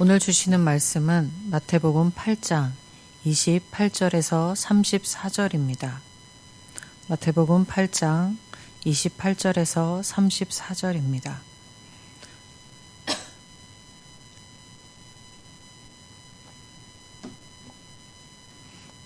오늘 주시는 말씀은 마태복음 8장 28절에서 34절입니다. 마태복음 8장 28절에서 34절입니다.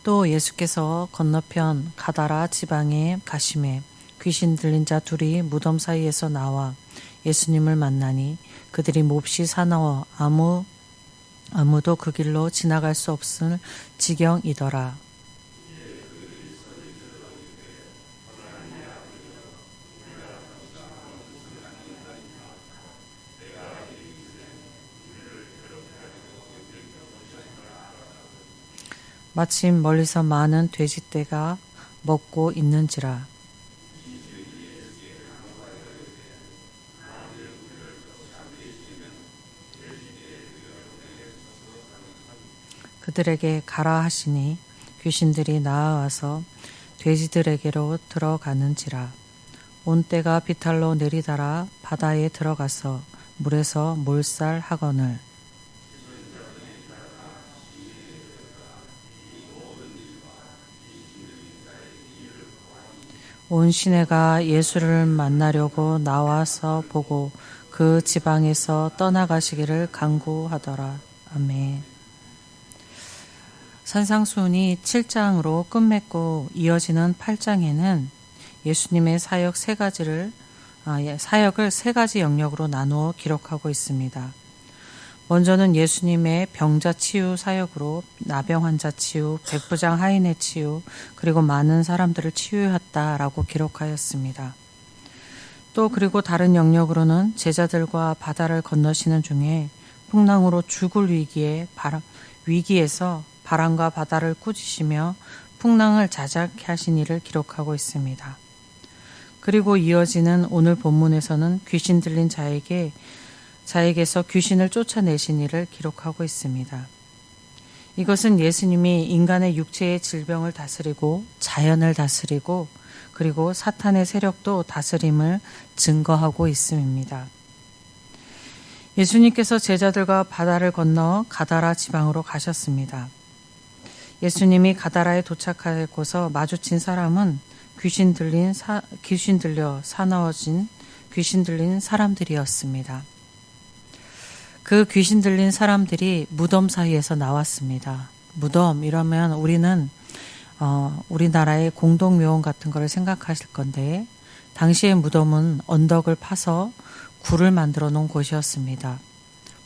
또 예수께서 건너편 가다라 지방에 가심에 귀신 들린 자 둘이 무덤 사이에서 나와 예수님을 만나니 그들이 몹시 사나워 아무도 그 길로 지나갈 수 없을 지경이더라. 마침 멀리서 많은 돼지떼가 먹고 있는지라. 그들에게 가라 하시니 귀신들이 나아와서 돼지들에게로 들어가는지라. 온 떼가 비탈로 내리달아 바다에 들어가서 물에서 몰살하거늘. 온 시내가 예수를 만나려고 나와서 보고 그 지방에서 떠나가시기를 간구하더라. 아멘. 산상수훈이 7장으로 끝맺고 이어지는 8장에는 예수님의 사역을 세 가지 영역으로 나누어 기록하고 있습니다. 먼저는 예수님의 병자 치유 사역으로 나병 환자 치유, 백부장 하인의 치유, 그리고 많은 사람들을 치유했다라고 기록하였습니다. 또 그리고 다른 영역으로는 제자들과 바다를 건너시는 중에 풍랑으로 죽을 위기에서 바람과 바다를 꾸짖으며 풍랑을 자작케 하신 일을 기록하고 있습니다. 그리고 이어지는 오늘 본문에서는 귀신 들린 자에게서 귀신을 쫓아내신 일을 기록하고 있습니다. 이것은 예수님이 인간의 육체의 질병을 다스리고 자연을 다스리고 그리고 사탄의 세력도 다스림을 증거하고 있음입니다. 예수님께서 제자들과 바다를 건너 가다라 지방으로 가셨습니다. 예수님이 가다라에 도착하고서 마주친 사람은 귀신 들려 사나워진 귀신 들린 사람들이었습니다. 그 귀신 들린 사람들이 무덤 사이에서 나왔습니다. 무덤 이러면 우리는 우리나라의 공동묘원 같은 거를 생각하실 건데 당시의 무덤은 언덕을 파서 굴을 만들어 놓은 곳이었습니다.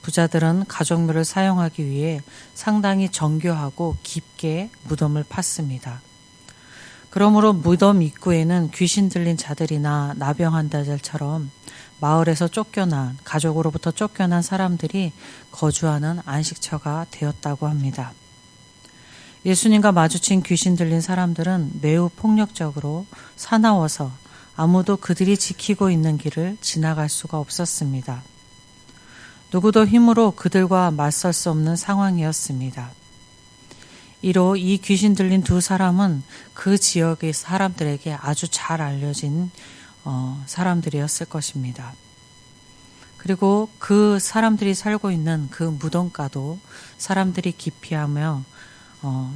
부자들은 가족묘를 사용하기 위해 상당히 정교하고 깊게 무덤을 팠습니다. 그러므로 무덤 입구에는 귀신 들린 자들이나 나병 환자들처럼 마을에서 쫓겨난, 가족으로부터 쫓겨난 사람들이 거주하는 안식처가 되었다고 합니다. 예수님과 마주친 귀신 들린 사람들은 매우 폭력적으로 사나워서 아무도 그들이 지키고 있는 길을 지나갈 수가 없었습니다. 누구도 힘으로 그들과 맞설 수 없는 상황이었습니다. 이로 이 귀신 들린 두 사람은 그 지역의 사람들에게 아주 잘 알려진 사람들이었을 것입니다. 그리고 그 사람들이 살고 있는 그 무덤가도 사람들이 기피하며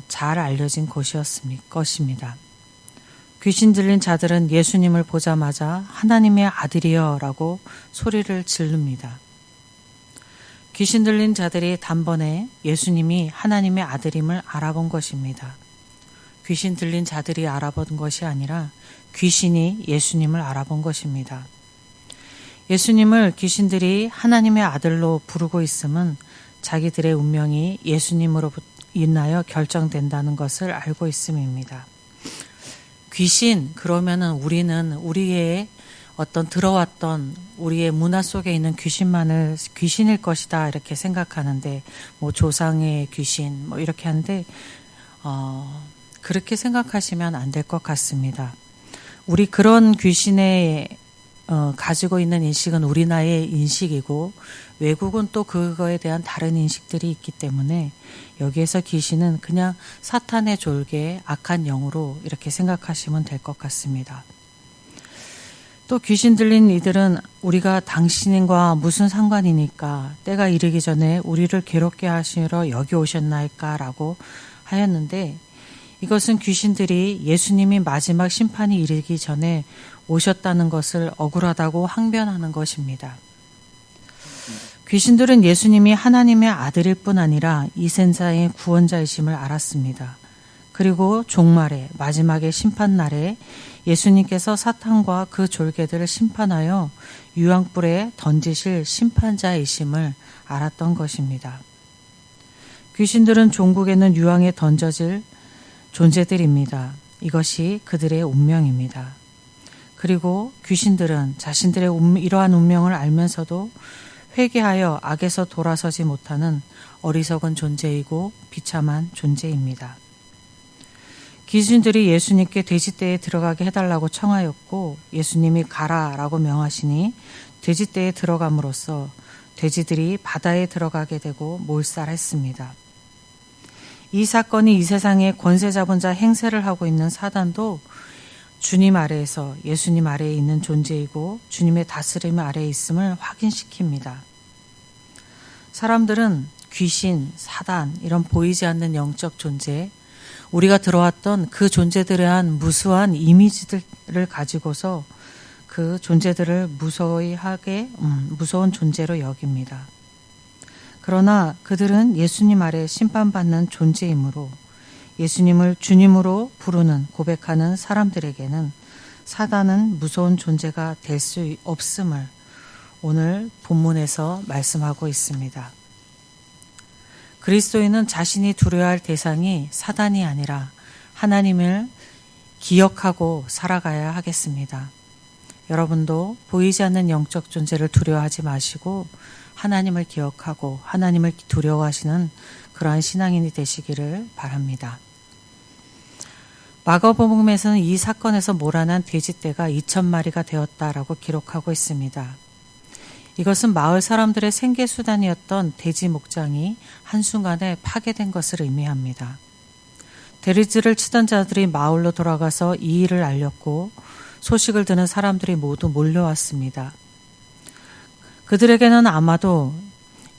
잘 알려진 곳이었을 것입니다. 귀신 들린 자들은 예수님을 보자마자 하나님의 아들이여 라고 소리를 지릅니다. 귀신 들린 자들이 단번에 예수님이 하나님의 아들임을 알아본 것입니다. 귀신 들린 자들이 알아본 것이 아니라 귀신이 예수님을 알아본 것입니다. 예수님을 귀신들이 하나님의 아들로 부르고 있음은 자기들의 운명이 예수님으로 인하여 결정된다는 것을 알고 있음입니다. 귀신, 그러면은 우리는 우리의 어떤 들어왔던 우리의 문화 속에 있는 귀신일 것이다 이렇게 생각하는데 뭐 조상의 귀신 뭐 이렇게 하는데 그렇게 생각하시면 안 될 것 같습니다. 우리 그런 귀신에 가지고 있는 인식은 우리나라의 인식이고 외국은 또 그거에 대한 다른 인식들이 있기 때문에 여기에서 귀신은 그냥 사탄의 졸개, 악한 영으로 이렇게 생각하시면 될 것 같습니다. 또 귀신 들린 이들은 우리가 당신과 무슨 상관이니까 때가 이르기 전에 우리를 괴롭게 하시러 여기 오셨나이까라고 하였는데, 이것은 귀신들이 예수님이 마지막 심판이 이르기 전에 오셨다는 것을 억울하다고 항변하는 것입니다. 귀신들은 예수님이 하나님의 아들일 뿐 아니라 이 세상의 구원자이심을 알았습니다. 그리고 종말에, 마지막의 심판날에 예수님께서 사탄과 그 졸개들을 심판하여 유황불에 던지실 심판자이심을 알았던 것입니다. 귀신들은 종국에는 유황에 던져질 존재들입니다. 이것이 그들의 운명입니다. 그리고 귀신들은 자신들의 이러한 운명을 알면서도 회개하여 악에서 돌아서지 못하는 어리석은 존재이고 비참한 존재입니다. 귀신들이 예수님께 돼지떼에 들어가게 해달라고 청하였고, 예수님이 가라라고 명하시니 돼지떼에 들어감으로써 돼지들이 바다에 들어가게 되고 몰살했습니다. 이 사건이 이 세상에 권세 잡은 자 행세를 하고 있는 사단도 주님 아래에서 예수님 아래에 있는 존재이고 주님의 다스림 아래에 있음을 확인시킵니다. 사람들은 귀신, 사단, 이런 보이지 않는 영적 존재, 우리가 들어왔던 그 존재들에 대한 무수한 이미지들을 가지고서 그 존재들을 무서운 존재로 여깁니다. 그러나 그들은 예수님 아래 심판받는 존재이므로 예수님을 주님으로 부르는 고백하는 사람들에게는 사단은 무서운 존재가 될 수 없음을 오늘 본문에서 말씀하고 있습니다. 그리스도인은 자신이 두려워야 할 대상이 사단이 아니라 하나님을 기억하고 살아가야 하겠습니다. 여러분도 보이지 않는 영적 존재를 두려워하지 마시고 하나님을 기억하고 하나님을 두려워하시는 그러한 신앙인이 되시기를 바랍니다. 마가복음에서는 이 사건에서 몰아난 돼지떼가 2,000마리가 되었다라고 기록하고 있습니다. 이것은 마을 사람들의 생계수단이었던 돼지 목장이 한순간에 파괴된 것을 의미합니다. 돼지를 치던 자들이 마을로 돌아가서 이 일을 알렸고 소식을 듣는 사람들이 모두 몰려왔습니다. 그들에게는 아마도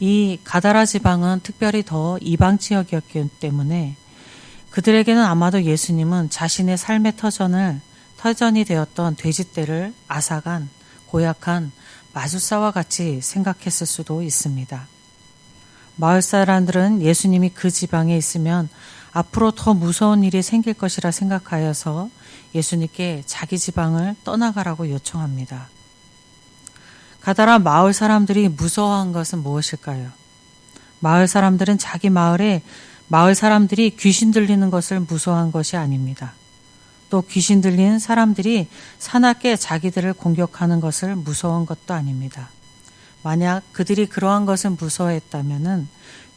이 가다라 지방은 특별히 더 이방 지역이었기 때문에 그들에게는 아마도 예수님은 자신의 삶의 터전이 되었던 돼지떼를 앗아간 고약한 마술사와 같이 생각했을 수도 있습니다. 마을 사람들은 예수님이 그 지방에 있으면 앞으로 더 무서운 일이 생길 것이라 생각하여서 예수님께 자기 지방을 떠나가라고 요청합니다. 가다라 마을 사람들이 무서워한 것은 무엇일까요? 마을 사람들은 자기 마을 사람들이 귀신 들리는 것을 무서워한 것이 아닙니다. 또 귀신 들린 사람들이 사납게 자기들을 공격하는 것을 무서워한 것도 아닙니다. 만약 그들이 그러한 것을 무서워했다면은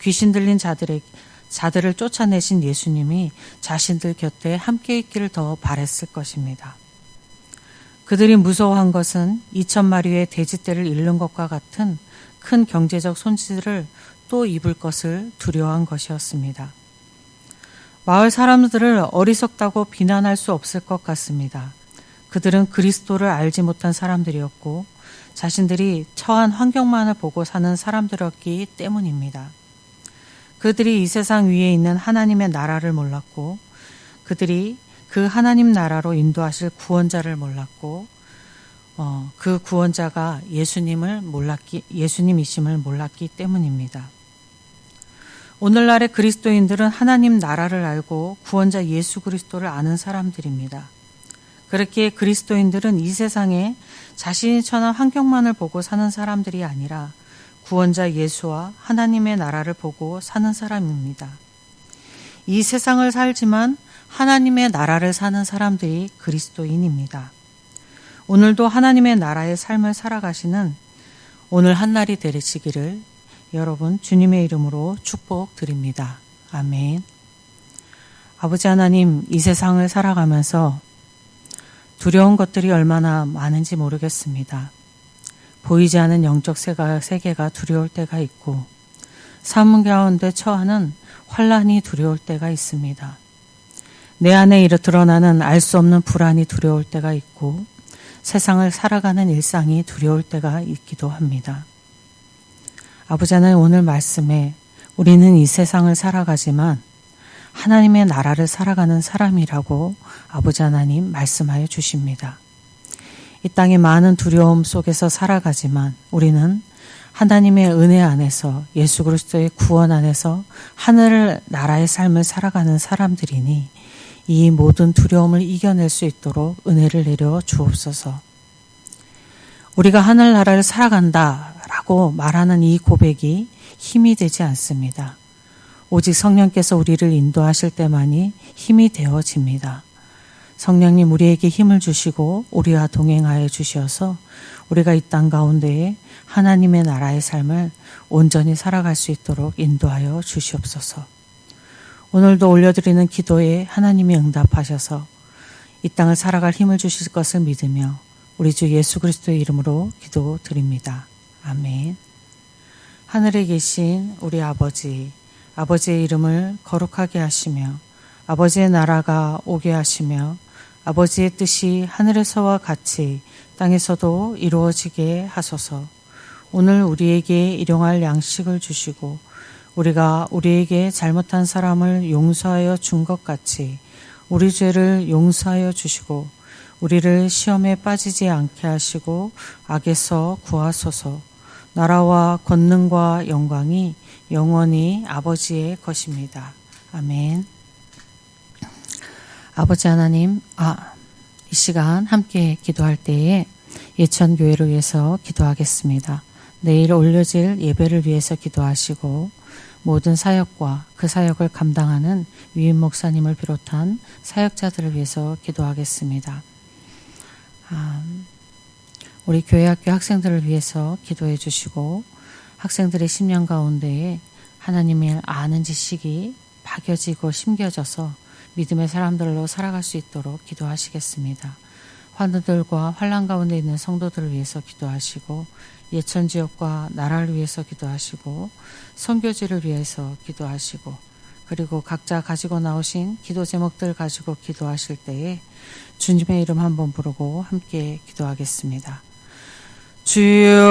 귀신 들린 자들을 쫓아내신 예수님이 자신들 곁에 함께 있기를 더 바랬을 것입니다. 그들이 무서워한 것은 2,000마리의 돼지떼를 잃는 것과 같은 큰 경제적 손실을 또 입을 것을 두려워한 것이었습니다. 마을 사람들을 어리석다고 비난할 수 없을 것 같습니다. 그들은 그리스도를 알지 못한 사람들이었고 자신들이 처한 환경만을 보고 사는 사람들이었기 때문입니다. 그들이 이 세상 위에 있는 하나님의 나라를 몰랐고 그들이 그 하나님 나라로 인도하실 구원자를 몰랐고 그 구원자가 예수님이심을 몰랐기 때문입니다. 오늘날의 그리스도인들은 하나님 나라를 알고 구원자 예수 그리스도를 아는 사람들입니다. 그렇기에 그리스도인들은 이 세상에 자신이 처한 환경만을 보고 사는 사람들이 아니라 구원자 예수와 하나님의 나라를 보고 사는 사람입니다. 이 세상을 살지만 하나님의 나라를 사는 사람들이 그리스도인입니다. 오늘도 하나님의 나라의 삶을 살아가시는 오늘 한날이 되시기를 여러분 주님의 이름으로 축복드립니다. 아멘. 아버지 하나님, 이 세상을 살아가면서 두려운 것들이 얼마나 많은지 모르겠습니다. 보이지 않은 영적 세계가 두려울 때가 있고 삶 가운데 처하는 환란이 두려울 때가 있습니다. 내 안에 드러나는 알 수 없는 불안이 두려울 때가 있고 세상을 살아가는 일상이 두려울 때가 있기도 합니다. 아버지 하나님, 오늘 말씀에 우리는 이 세상을 살아가지만 하나님의 나라를 살아가는 사람이라고 아버지 하나님 말씀하여 주십니다. 이 땅의 많은 두려움 속에서 살아가지만 우리는 하나님의 은혜 안에서 예수 그리스도의 구원 안에서 하늘 나라의 삶을 살아가는 사람들이니 이 모든 두려움을 이겨낼 수 있도록 은혜를 내려 주옵소서. 우리가 하늘나라를 살아간다라고 말하는 이 고백이 힘이 되지 않습니다. 오직 성령께서 우리를 인도하실 때만이 힘이 되어집니다. 성령님, 우리에게 힘을 주시고 우리와 동행하여 주셔서 우리가 이 땅 가운데에 하나님의 나라의 삶을 온전히 살아갈 수 있도록 인도하여 주시옵소서. 오늘도 올려드리는 기도에 하나님이 응답하셔서 이 땅을 살아갈 힘을 주실 것을 믿으며 우리 주 예수 그리스도의 이름으로 기도드립니다. 아멘. 하늘에 계신 우리 아버지, 아버지의 이름을 거룩하게 하시며 아버지의 나라가 오게 하시며 아버지의 뜻이 하늘에서와 같이 땅에서도 이루어지게 하소서. 오늘 우리에게 일용할 양식을 주시고 우리가 우리에게 잘못한 사람을 용서하여 준 것 같이 우리 죄를 용서하여 주시고 우리를 시험에 빠지지 않게 하시고 악에서 구하소서. 나라와 권능과 영광이 영원히 아버지의 것입니다. 아멘. 아버지 하나님, 이 시간 함께 기도할 때에 예천교회를 위해서 기도하겠습니다. 내일 올려질 예배를 위해서 기도하시고 모든 사역과 그 사역을 감당하는 위임 목사님을 비롯한 사역자들을 위해서 기도하겠습니다. 우리 교회 학교 학생들을 위해서 기도해 주시고 학생들의 심령 가운데에 하나님을 아는 지식이 박여지고 심겨져서 믿음의 사람들로 살아갈 수 있도록 기도하시겠습니다. 환우들과 환난 가운데 있는 성도들을 위해서 기도하시고 예천지역과 나라를 위해서 기도하시고 선교지를 위해서 기도하시고 그리고 각자 가지고 나오신 기도 제목들 가지고 기도하실 때에 주님의 이름 한번 부르고 함께 기도하겠습니다. 주여